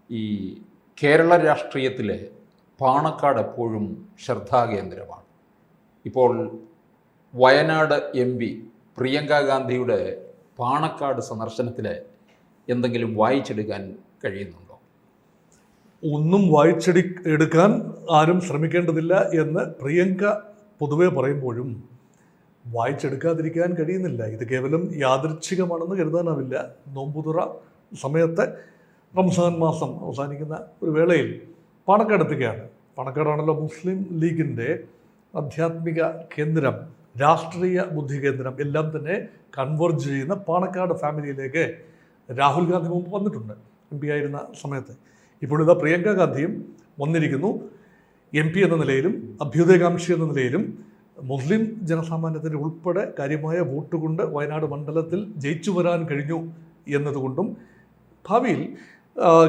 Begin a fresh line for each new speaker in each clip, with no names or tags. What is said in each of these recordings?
ഈ കേരള രാഷ്ട്രീയത്തിലെ പാണക്കാട് എപ്പോഴും ശ്രദ്ധാകേന്ദ്രമാണ്. ഇപ്പോൾ വയനാട് MP പ്രിയങ്ക ഗാന്ധിയുടെ പാണക്കാട് സന്ദർശനത്തിൽ എന്തെങ്കിലും വായിച്ചെടുക്കാൻ കഴിയുന്നുണ്ടോ?
ഒന്നും എടുക്കാൻ ആരും ശ്രമിക്കേണ്ടതില്ല എന്ന് പ്രിയങ്ക പൊതുവെ പറയുമ്പോഴും വായിച്ചെടുക്കാതിരിക്കാൻ കഴിയുന്നില്ല. ഇത് കേവലം യാദൃച്ഛികമാണെന്ന് കരുതാനാവില്ല. നോമ്പുതുറ സമയത്ത് റംസാൻ മാസം അവസാനിക്കുന്ന ഒരു വേളയിൽ പാണക്കാട് എത്തുകയാണ്. പാണക്കാടാണല്ലോ മുസ്ലിം ലീഗിൻ്റെ ആധ്യാത്മിക കേന്ദ്രം, രാഷ്ട്രീയ ബുദ്ധി കേന്ദ്രം എല്ലാം തന്നെ കൺവേർജ് ചെയ്യുന്ന പാണക്കാട് ഫാമിലിയിലേക്ക് രാഹുൽ ഗാന്ധി മുമ്പ് വന്നിട്ടുണ്ട് MP ആയിരുന്ന സമയത്ത്. ഇപ്പോഴിതാ പ്രിയങ്ക ഗാന്ധിയും വന്നിരിക്കുന്നു. MP എന്ന നിലയിലും അഭ്യുദയകാംക്ഷി എന്ന നിലയിലും മുസ്ലിം ജനസാമാന്യത്തിൻ്റെ ഉൾപ്പെടെ കാര്യമായ വോട്ട് കൊണ്ട് വയനാട് മണ്ഡലത്തിൽ ജയിച്ചു വരാൻ കഴിഞ്ഞു എന്നതുകൊണ്ടും ഭാവിയിൽ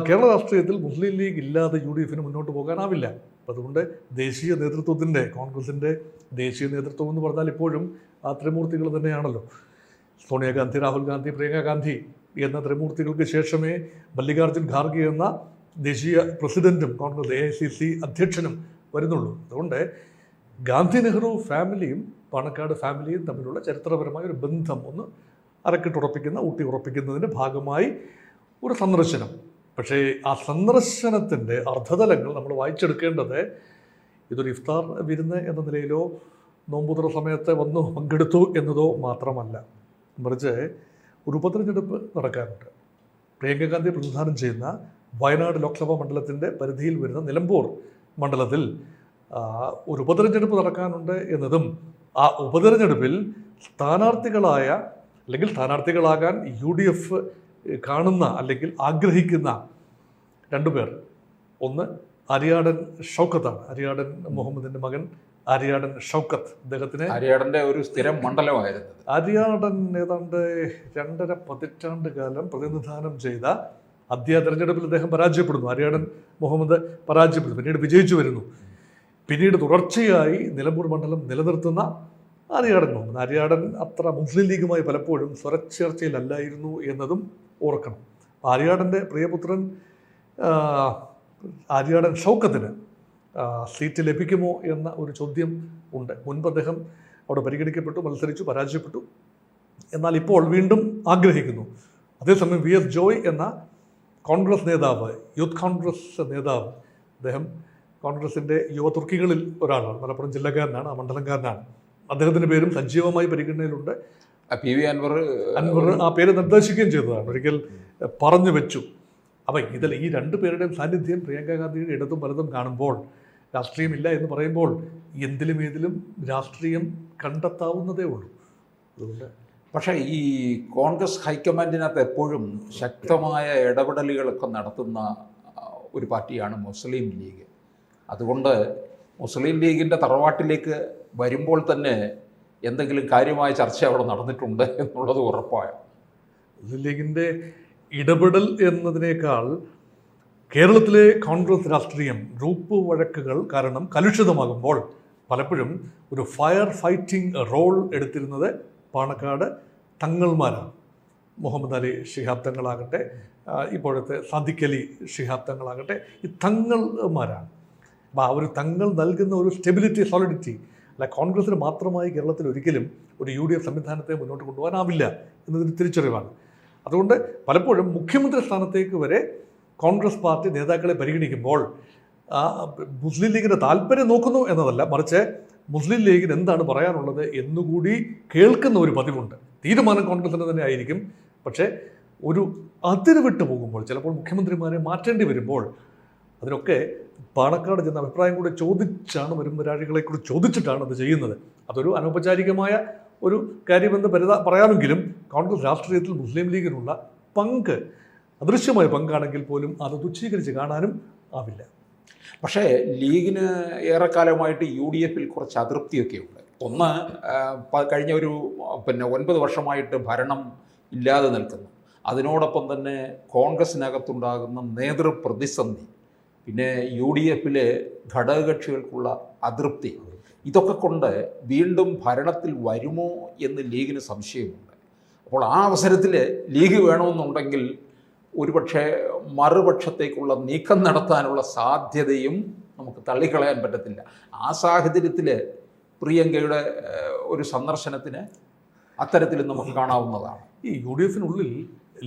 കേരള രാഷ്ട്രീയത്തിൽ മുസ്ലിം ലീഗ് ഇല്ലാതെ UDF മുന്നോട്ട് പോകാനാവില്ല. അതുകൊണ്ട് ദേശീയ നേതൃത്വത്തിൻ്റെ, കോൺഗ്രസിൻ്റെ ദേശീയ നേതൃത്വം എന്ന് പറഞ്ഞാൽ ഇപ്പോഴും ആ ത്രിമൂർത്തികൾ തന്നെയാണല്ലോ. സോണിയാഗാന്ധി, രാഹുൽ ഗാന്ധി, പ്രിയങ്ക ഗാന്ധി എന്ന ത്രിമൂർത്തികൾക്ക് ശേഷമേ മല്ലികാർജ്ജുൻ ഖാർഗെ എന്ന ദേശീയ പ്രസിഡന്റും കോൺഗ്രസ് AICC അധ്യക്ഷനും വരുന്നുള്ളൂ. അതുകൊണ്ട് ഗാന്ധി നെഹ്റു ഫാമിലിയും പാണക്കാട് ഫാമിലിയും തമ്മിലുള്ള ചരിത്രപരമായ ഒരു ബന്ധം ഒന്ന് ഊട്ടി ഉറപ്പിക്കുന്നതിൻ്റെ ഭാഗമായി ഒരു സന്ദർശനം. പക്ഷേ ആ സന്ദർശനത്തിൻ്റെ അർത്ഥതലങ്ങൾ നമ്മൾ വായിച്ചെടുക്കേണ്ടത് ഇതൊരു ഇഫ്താർ വിരുന്ന് എന്ന നിലയിലോ നോമ്പുതുറ സമയത്ത് വന്നു പങ്കെടുത്തു എന്നതോ മാത്രമല്ല. മറിച്ച് ഒരു ഉപതെരഞ്ഞെടുപ്പ് നടക്കാനുണ്ട്. പ്രിയങ്ക ഗാന്ധി പ്രതിനിധാനം ചെയ്യുന്ന വയനാട് ലോക്സഭാ മണ്ഡലത്തിൻ്റെ പരിധിയിൽ വരുന്ന നിലമ്പൂർ മണ്ഡലത്തിൽ ഒരു ഉപതെരഞ്ഞെടുപ്പ് നടക്കാനുണ്ട് എന്നതും ആ ഉപതെരഞ്ഞെടുപ്പിൽ സ്ഥാനാർത്ഥികളായ അല്ലെങ്കിൽ സ്ഥാനാർത്ഥികളാകാൻ UDF കാണുന്ന അല്ലെങ്കിൽ ആഗ്രഹിക്കുന്ന രണ്ടുപേർ, ഒന്ന് അരിയാടൻ ഷൗക്കത്താണ്. അരിയാടൻ മുഹമ്മദിൻ്റെ മകൻ അരിയാടൻ ഷൗക്കത്ത്. അദ്ദേഹത്തിന്
അരിയാടൻ്റെ ഒരു സ്ഥിരം മണ്ഡലമായിരുന്നു.
അരിയാടൻ ഏതാണ്ട് 2.5 പതിറ്റാണ്ട് കാലം പ്രതിനിധാനം ചെയ്ത ആദ്യ തെരഞ്ഞെടുപ്പിൽ അദ്ദേഹം പരാജയപ്പെടുന്നു. അരിയാടൻ മുഹമ്മദ് പരാജയപ്പെടുന്നു, പിന്നീട് വിജയിച്ചു വരുന്നു. പിന്നീട് തുടർച്ചയായി നിലമ്പൂർ മണ്ഡലം നിലനിർത്തുന്ന അരിയാടൻ മുഹമ്മദ്. അരിയാടൻ അത്ര മുസ്ലിം ലീഗുമായി പലപ്പോഴും സ്വരച്ചേർച്ചയിലല്ലായിരുന്നു എന്നതും ഓർക്കണം. അരിയാടൻ്റെ പ്രിയപുത്രൻ അരിയാടൻ ഷൗക്കത്തിന് സീറ്റ് ലഭിക്കുമോ എന്ന ഒരു ചോദ്യം ഉണ്ട്. മുൻപ് അദ്ദേഹം അവിടെ പരിഗണിക്കപ്പെട്ടു, മത്സരിച്ചു, പരാജയപ്പെട്ടു. എന്നാൽ ഇപ്പോൾ വീണ്ടും ആഗ്രഹിക്കുന്നു. അതേസമയം VS ജോയ് എന്ന കോൺഗ്രസ് നേതാവ്, യൂത്ത് കോൺഗ്രസ് നേതാവ്, അദ്ദേഹം കോൺഗ്രസിൻ്റെ യുവ തുർക്കികളിൽ ഒരാളാണ്. മലപ്പുറം ജില്ലക്കാരനാണ്, ആ മണ്ഡലംകാരനാണ്. അദ്ദേഹത്തിൻ്റെ പേരും സജീവമായി പരിഗണനയിലുണ്ട്.
PV അൻവർ
ആ പേര് നിർദ്ദേശിക്കുകയും ചെയ്തതാണ്, ഒരിക്കൽ പറഞ്ഞു വെച്ചു. അപ്പം ഇതിൽ ഈ രണ്ടു പേരുടെയും സാന്നിധ്യം പ്രിയങ്ക ഗാന്ധിയുടെ ഇടതും വലതും കാണുമ്പോൾ, രാഷ്ട്രീയമില്ല എന്ന് പറയുമ്പോൾ എന്തിലും ഏതിലും രാഷ്ട്രീയം കണ്ടെത്താവുന്നതേ ഉള്ളൂ. അതുകൊണ്ട്
പക്ഷേ ഈ കോൺഗ്രസ് ഹൈക്കമാൻഡിനകത്ത് എപ്പോഴും ശക്തമായ ഇടപെടലുകളൊക്കെ നടത്തുന്ന ഒരു പാർട്ടിയാണ് മുസ്ലിം ലീഗ്. അതുകൊണ്ട് മുസ്ലിം ലീഗിൻ്റെ തറവാട്ടിലേക്ക് വരുമ്പോൾ തന്നെ എന്തെങ്കിലും കാര്യമായ ചർച്ച അവിടെ നടന്നിട്ടുണ്ട് എന്നുള്ളത് ഉറപ്പായ.
മുസ്ലിം ലീഗിൻ്റെ ഇടപെടൽ എന്നതിനേക്കാൾ കേരളത്തിലെ കോൺഗ്രസ് രാഷ്ട്രീയം ഗ്രൂപ്പ് വഴക്കുകൾ കാരണം കലുഷിതമാകുമ്പോൾ പലപ്പോഴും ഒരു ഫയർ ഫൈറ്റിംഗ് റോൾ എടുത്തിരുന്നത് പാണക്കാട് തങ്ങൾമാരാണ്. മുഹമ്മദ് അലി ശിഹാബ് തങ്ങളാകട്ടെ, ഇപ്പോഴത്തെ സാദിഖ് അലി ശിഹാബ് തങ്ങളാകട്ടെ, ഈ തങ്ങൾമാരാണ്. അപ്പോൾ ആ ഒരു തങ്ങൾ നൽകുന്ന ഒരു സ്റ്റെബിലിറ്റി, സോളിഡിറ്റി അല്ല, കോൺഗ്രസ്സിന് മാത്രമായി കേരളത്തിൽ ഒരിക്കലും ഒരു UDF സംവിധാനത്തെ മുന്നോട്ട് കൊണ്ടുപോകാനാവില്ല എന്നതിന് തിരിച്ചറിവാണ്. അതുകൊണ്ട് പലപ്പോഴും മുഖ്യമന്ത്രി സ്ഥാനത്തേക്ക് വരെ കോൺഗ്രസ് പാർട്ടി നേതാക്കളെ പരിഗണിക്കുമ്പോൾ മുസ്ലിം ലീഗിൻ്റെ താല്പര്യം നോക്കുന്നു എന്നതല്ല, മറിച്ച് മുസ്ലിം ലീഗിന് എന്താണ് പറയാനുള്ളത് എന്നുകൂടി കേൾക്കുന്ന ഒരു പതിവുണ്ട്. തീരുമാനം കോൺഗ്രസിന് തന്നെ ആയിരിക്കും. പക്ഷേ ഒരു അതിര് വിട്ടു പോകുമ്പോൾ, ചിലപ്പോൾ മുഖ്യമന്ത്രിമാരെ മാറ്റേണ്ടി വരുമ്പോൾ, അതിനൊക്കെ പാണക്കാട് ചെന്ന അഭിപ്രായം കൂടെ ചോദിച്ചാണ്, വരുംവരാഴികളെ കൂടി ചോദിച്ചിട്ടാണ് അത് ചെയ്യുന്നത്. അതൊരു അനൗപചാരികമായ ഒരു കാര്യമെന്ന് പറയാമെങ്കിലും കോൺഗ്രസ് രാഷ്ട്രീയത്തിൽ മുസ്ലിം ലീഗിനുള്ള പങ്ക് അദൃശ്യമായ പങ്കാണെങ്കിൽ പോലും അത് തുച്ഛീകരിച്ച് കാണാനും ആവില്ല.
പക്ഷേ ലീഗിന് ഏറെക്കാലമായിട്ട് UDF കുറച്ച് അതൃപ്തിയൊക്കെ ഉണ്ട്. ഒന്ന്, കഴിഞ്ഞ ഒരു 9 വർഷമായിട്ട് ഭരണം ഇല്ലാതെ നിൽക്കുന്നു. അതിനോടൊപ്പം തന്നെ കോൺഗ്രസിനകത്തുണ്ടാകുന്ന നേതൃപ്രതിസന്ധി, പിന്നെ UDF ഘടകകക്ഷികൾക്കുള്ള അതൃപ്തി, ഇതൊക്കെ കൊണ്ട് വീണ്ടും ഭരണത്തിൽ വരുമോ എന്ന് ലീഗിന് സംശയമുണ്ട്. അപ്പോൾ ആ അവസരത്തിൽ ലീഗ് വേണമെന്നുണ്ടെങ്കിൽ ഒരുപക്ഷെ മറുപക്ഷത്തേക്കുള്ള നീക്കം നടത്താനുള്ള സാധ്യതയും നമുക്ക് തള്ളിക്കളയാൻ പറ്റത്തില്ല. ആ സാഹചര്യത്തിൽ പ്രിയങ്കയുടെ ഒരു സന്ദർശനത്തിന് അത്തരത്തിൽ നമുക്ക് കാണാവുന്നതാണ്.
ഈ UDF-നുള്ളിൽ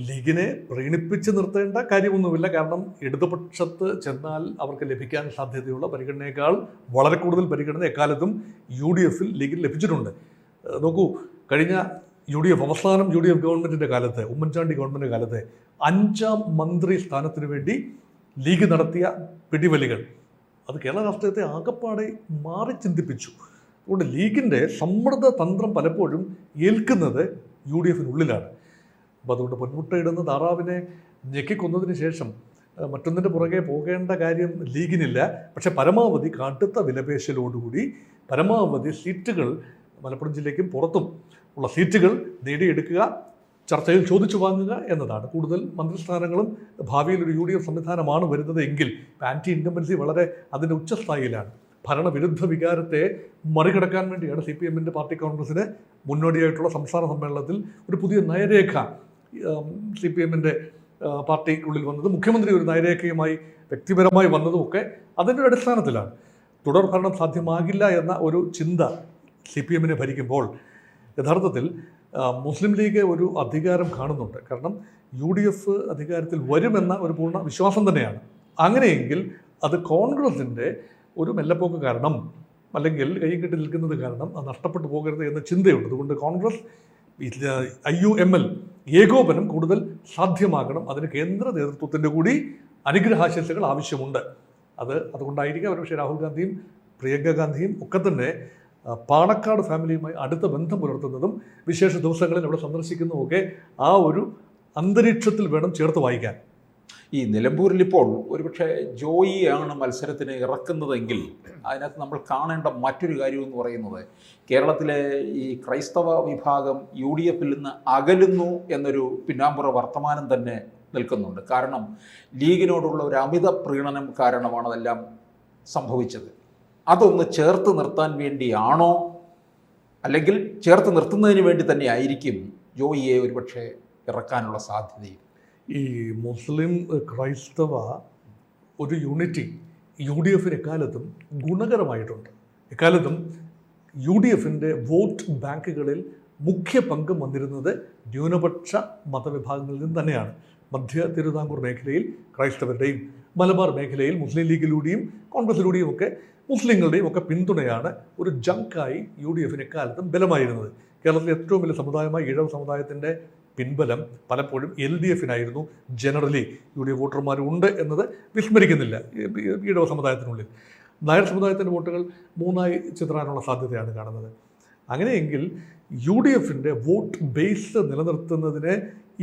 ലീഗിനെ പ്രീണിപ്പിച്ച് നിർത്തേണ്ട കാര്യമൊന്നുമില്ല. കാരണം ഇടതുപക്ഷത്ത് ചെന്നാൽ അവർക്ക് ലഭിക്കാൻ സാധ്യതയുള്ള പരിഗണനയേക്കാൾ വളരെ കൂടുതൽ പരിഗണന എക്കാലത്തും UDF-ൽ ലീഗിന് ലഭിച്ചിട്ടുണ്ട്. നോക്കൂ, കഴിഞ്ഞ അവസാനം UDF ഗവൺമെൻറ്റിൻ്റെ കാലത്ത്, ഉമ്മൻചാണ്ടി ഗവൺമെൻറ് കാലത്ത് 5ാം മന്ത്രി സ്ഥാനത്തിന് വേണ്ടി ലീഗ് നടത്തിയ പിടിവലികൾ അത് കേരള രാഷ്ട്രീയത്തെ ആകപ്പാടെ മാറി ചിന്തിപ്പിച്ചു. അതുകൊണ്ട് ലീഗിൻ്റെ സമ്മർദ്ദ തന്ത്രം പലപ്പോഴും ഏൽക്കുന്നത് UDF-നുള്ളിലാണ്. അപ്പോൾ അതുകൊണ്ട് പൊന്മുട്ടയിടുന്ന താറാവിനെ ഞെക്കിക്കൊന്നതിന് ശേഷം മറ്റൊന്നിൻ്റെ പുറകെ പോകേണ്ട കാര്യം ലീഗിനില്ല. പക്ഷേ പരമാവധി കടുത്ത വിലപേശലോടുകൂടി പരമാവധി സീറ്റുകൾ മലപ്പുറം ജില്ലയ്ക്കും പുറത്തും ഉള്ള സീറ്റുകൾ നേടിയെടുക്കുക, ചർച്ചയിൽ ചോദിച്ചു വാങ്ങുക എന്നതാണ്. കൂടുതൽ മന്ത്രിസ്ഥാനങ്ങളും ഭാവിയിൽ ഒരു UDF സംവിധാനമാണ് വരുന്നത് എങ്കിൽ ആൻറ്റി ഇൻകംബൻസി വളരെ അതിൻ്റെ ഉച്ചസ്ഥായിയിലാണ്. ഭരണവിരുദ്ധ വികാരത്തെ മറികടക്കാൻ വേണ്ടിയാണ് CPM-ൻ്റെ പാർട്ടി കോൺഗ്രസ്സിന് മുന്നോടിയായിട്ടുള്ള സംസ്ഥാന സമ്മേളനത്തിൽ ഒരു പുതിയ നയരേഖ CPM-ൻ്റെ പാർട്ടിക്കുള്ളിൽ വന്നത്. മുഖ്യമന്ത്രി ഒരു നയരേഖയുമായി വ്യക്തിപരമായി വന്നതുമൊക്കെ അതിൻ്റെ അടിസ്ഥാനത്തിലാണ്. തുടർ ഭരണം സാധ്യമാകില്ല എന്ന ഒരു ചിന്ത CPM-നെ ഭരിക്കുമ്പോൾ യഥാർത്ഥത്തിൽ മുസ്ലിം ലീഗ് ഒരു അധികാരം കാണുന്നുണ്ട്. കാരണം UDF അധികാരത്തിൽ വരുമെന്ന ഒരു പൂർണ്ണ വിശ്വാസം തന്നെയാണ്. അങ്ങനെയെങ്കിൽ അത് കോൺഗ്രസിൻ്റെ ഒരു മെല്ലപ്പോക്ക് കാരണം അല്ലെങ്കിൽ കൈ കെട്ടി നിൽക്കുന്നത് കാരണം അത് നഷ്ടപ്പെട്ടു പോകരുത് എന്ന ചിന്തയുണ്ട്. അതുകൊണ്ട് കോൺഗ്രസ് IUML ഏകോപനം കൂടുതൽ സാധ്യമാകണം. അതിന് കേന്ദ്ര നേതൃത്വത്തിൻ്റെ കൂടി അനുഗ്രഹാശംസകൾ ആവശ്യമുണ്ട്. അതുകൊണ്ടായിരിക്കും ഒരുപക്ഷെ രാഹുൽ ഗാന്ധിയും പ്രിയങ്ക ഗാന്ധിയും ഒക്കെ തന്നെ പാണക്കാട് ഫാമിലിയുമായി അടുത്ത ബന്ധം പുലർത്തുന്നതും വിശേഷ ദിവസങ്ങളിൽ അവിടെ സന്ദർശിക്കുന്നതുമൊക്കെ ആ ഒരു അന്തരീക്ഷത്തിൽ വേണം ചേർത്ത് വായിക്കാൻ.
ഈ നിലമ്പൂരിൽ ഇപ്പോൾ ഒരുപക്ഷെ ജോയിയാണ് മത്സരത്തിന് ഇറക്കുന്നതെങ്കിൽ അതിനകത്ത് നമ്മൾ കാണേണ്ട മറ്റൊരു കാര്യം എന്ന് പറയുന്നത് കേരളത്തിലെ ഈ ക്രൈസ്തവ വിഭാഗം UDF-ൽ നിന്ന് അകലുന്നു എന്നൊരു പിന്നാമ്പുറ വർത്തമാനം തന്നെ നിൽക്കുന്നുണ്ട്. കാരണം ലീഗിനോടുള്ള ഒരു അമിത പ്രീണനം കാരണമാണ് അതെല്ലാം സംഭവിച്ചത്. അതൊന്ന് ചേർത്ത് നിർത്താൻ വേണ്ടിയാണോ, അല്ലെങ്കിൽ ചേർത്ത് നിർത്തുന്നതിന് വേണ്ടി തന്നെ ആയിരിക്കും ജോയിയെ ഒരുപക്ഷെ ഇറക്കാനുള്ള സാധ്യതയും?
ഈ മുസ്ലിം ക്രൈസ്തവ ഒരു യൂണിറ്റി UDF-ന് എക്കാലത്തും ഗുണകരമായിട്ടുണ്ട്. എക്കാലത്തും UDF-ൻ്റെ വോട്ട് ബാങ്കുകളിൽ മുഖ്യ പങ്കും വന്നിരുന്നത് ന്യൂനപക്ഷ മതവിഭാഗങ്ങളിൽ നിന്ന് തന്നെയാണ്. മധ്യ തിരുവിതാംകൂർ മേഖലയിൽ ക്രൈസ്തവരുടെയും മലബാർ മേഖലയിൽ മുസ്ലിം ലീഗിലൂടെയും കോൺഗ്രസിലൂടെയും ഒക്കെ മുസ്ലിങ്ങളുടെയും ഒക്കെ പിന്തുണയാണ് ഒരു ജങ്കായി UDF-ന് എക്കാലത്തും ബലമായിരുന്നത്. കേരളത്തിലെ ഏറ്റവും വലിയ സമുദായമായ ഈഴവ സമുദായത്തിൻ്റെ പിൻബലം പലപ്പോഴും LDF-നായിരുന്നു. ജനറലി UDF വോട്ടർമാരുണ്ട് എന്നത് വിസ്മരിക്കുന്നില്ല ഈഴവ സമുദായത്തിനുള്ളിൽ. നായർ സമുദായത്തിൻ്റെ വോട്ടുകൾ 3ആയി ചിത്രാനുള്ള സാധ്യതയാണ് കാണുന്നത്. അങ്ങനെയെങ്കിൽ UDF-ൻ്റെ വോട്ട് ബേസ് നിലനിർത്തുന്നതിന്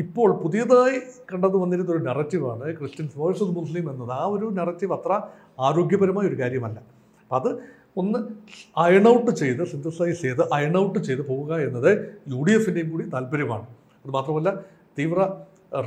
ഇപ്പോൾ പുതിയതായി കണ്ടത് വന്നിരുന്ന ഒരു നറേറ്റീവാണ് ക്രിസ്ത്യൻസ് വേഴ്സസ് മുസ്ലിം എന്നത്. ആ ഒരു നറേറ്റീവ് അത്ര ആരോഗ്യപരമായ ഒരു കാര്യമല്ല. അത് ഒന്ന് അയണൗട്ട് ചെയ്ത് സിന്തസൈസ് ചെയ്ത് അയണൗട്ട് ചെയ്ത് പോവുക എന്നത് UDF-ൻ്റെയും കൂടി താല്പര്യമാണ്. അതുമാത്രമല്ല തീവ്ര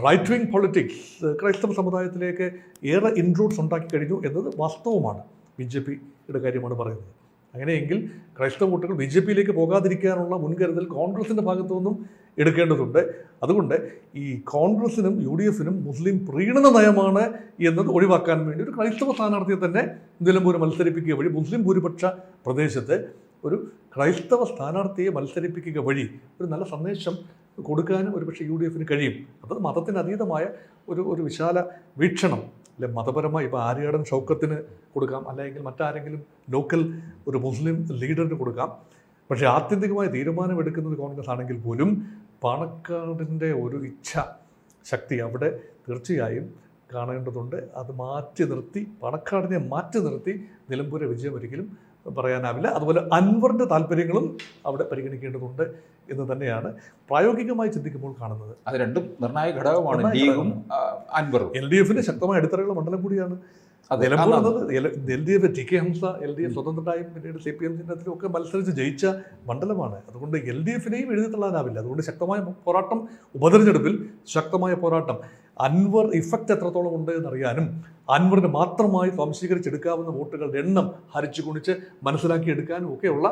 റൈറ്റ് വിങ് പൊളിറ്റിക്സ് ക്രൈസ്തവ സമുദായത്തിലേക്ക് ഏറെ ഇൻട്രൂഡ്സ് ഉണ്ടാക്കി കഴിഞ്ഞു എന്നത് വാസ്തവമാണ്. BJP-യുടെ കാര്യമാണ് പറയുന്നത്. അങ്ങനെയെങ്കിൽ ക്രൈസ്തവ വോട്ടുകൾ BJP-യിലേക്ക് പോകാതിരിക്കാനുള്ള മുൻകരുതൽ കോൺഗ്രസിൻ്റെ ഭാഗത്തു നിന്നും എടുക്കേണ്ടതുണ്ട്. അതുകൊണ്ട് ഈ കോൺഗ്രസിനും UDF-നും മുസ്ലിം പ്രീണന നയമാണ് എന്നത് ഒഴിവാക്കാൻ വേണ്ടി ഒരു ക്രൈസ്തവ സ്ഥാനാർത്ഥിയെ തന്നെ നിലമ്പൂർ മത്സരിപ്പിക്കുക വഴി മുസ്ലിം ഭൂരിപക്ഷ പ്രദേശത്ത് ഒരു ക്രൈസ്തവ സ്ഥാനാർത്ഥിയെ മത്സരിപ്പിക്കുക വഴി ഒരു നല്ല സന്ദേശം കൊടുക്കാനും ഒരുപക്ഷെ UDF-ന് കഴിയും. അത് മതത്തിന് അതീതമായ ഒരു വിശാല വീക്ഷണം, അല്ലെ മതപരമായി ഇപ്പോൾ ആര്യാടൻ ഷൗക്കത്തിന് കൊടുക്കാം, അല്ലെങ്കിൽ മറ്റാരെങ്കിലും ലോക്കൽ ഒരു മുസ്ലിം ലീഡറിന് കൊടുക്കാം. പക്ഷേ ആത്യന്തികമായ തീരുമാനമെടുക്കുന്നത് കോൺഗ്രസ് ആണെങ്കിൽ പോലും പാണക്കാടിൻ്റെ ഒരു ഇച്ഛ ശക്തി അവിടെ തീർച്ചയായും കാണേണ്ടതുണ്ട്. അത് മാറ്റി നിർത്തി, പാണക്കാടിനെ മാറ്റി നിർത്തി നിലമ്പൂരെ വിജയം ഒരിക്കലും പറയാനാവില്ല. അതുപോലെ അൻവറിൻ്റെ താല്പര്യങ്ങളും അവിടെ പരിഗണിക്കേണ്ടതുണ്ട് എന്ന് തന്നെയാണ് പ്രായോഗികമായി ചിന്തിക്കുമ്പോൾ കാണുന്നത്.
അത് രണ്ടും നിർണായക ഘടകമാണ്, ലീഗും അൻവറും.
LDF-ന് ശക്തമായ അടിത്തറയുള്ള മണ്ഡലം കൂടിയാണ് നിലമ്പൂർ എന്നത്. LDF TK ഹംസ LDF സ്വതന്ത്രമായും പിന്നീട് CPM ചിഹ്നത്തിലും ഒക്കെ മത്സരിച്ച് ജയിച്ച മണ്ഡലമാണ്. അതുകൊണ്ട് LDF-നെയും എഴുതി തള്ളാനാവില്ല. അതുകൊണ്ട് ശക്തമായ പോരാട്ടം, ഉപതെരഞ്ഞെടുപ്പിൽ ശക്തമായ പോരാട്ടം. അൻവർ ഇഫക്റ്റ് എത്രത്തോളം ഉണ്ട് എന്നറിയാനും അൻവറിന് മാത്രമായി സ്വാംശീകരിച്ചെടുക്കാവുന്ന വോട്ടുകളുടെ എണ്ണം ഹരിച്ചു കുണിച്ച് മനസ്സിലാക്കിയെടുക്കാനും ഒക്കെയുള്ള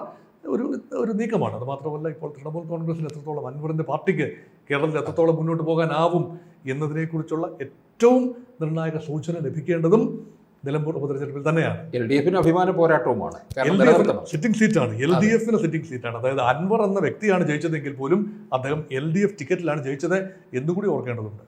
ഒരു നീക്കമാണ്. അത് മാത്രമല്ല, ഇപ്പോൾ തൃണമൂൽ കോൺഗ്രസിൽ എത്രത്തോളം അൻവറിൻ്റെ പാർട്ടിക്ക് കേരളത്തിൽ എത്രത്തോളം മുന്നോട്ട് പോകാനാവും എന്നതിനെക്കുറിച്ചുള്ള ഏറ്റവും നിർണായക സൂചന ലഭിക്കേണ്ടതും നിലമ്പൂർ ഉപതെരഞ്ഞെടുപ്പിൽ തന്നെയാണ്.
LDF അഭിമാന പോരാട്ടവുമാണ്.
സിറ്റിംഗ് സീറ്റാണ്, LDF സിറ്റിംഗ് സീറ്റാണ്. അതായത് അൻവർ എന്ന വ്യക്തിയാണ് ജയിച്ചതെങ്കിൽ പോലും അദ്ദേഹം LDF ടിക്കറ്റിലാണ് ജയിച്ചത് എന്നുകൂടി ഓർക്കേണ്ടതുണ്ട്.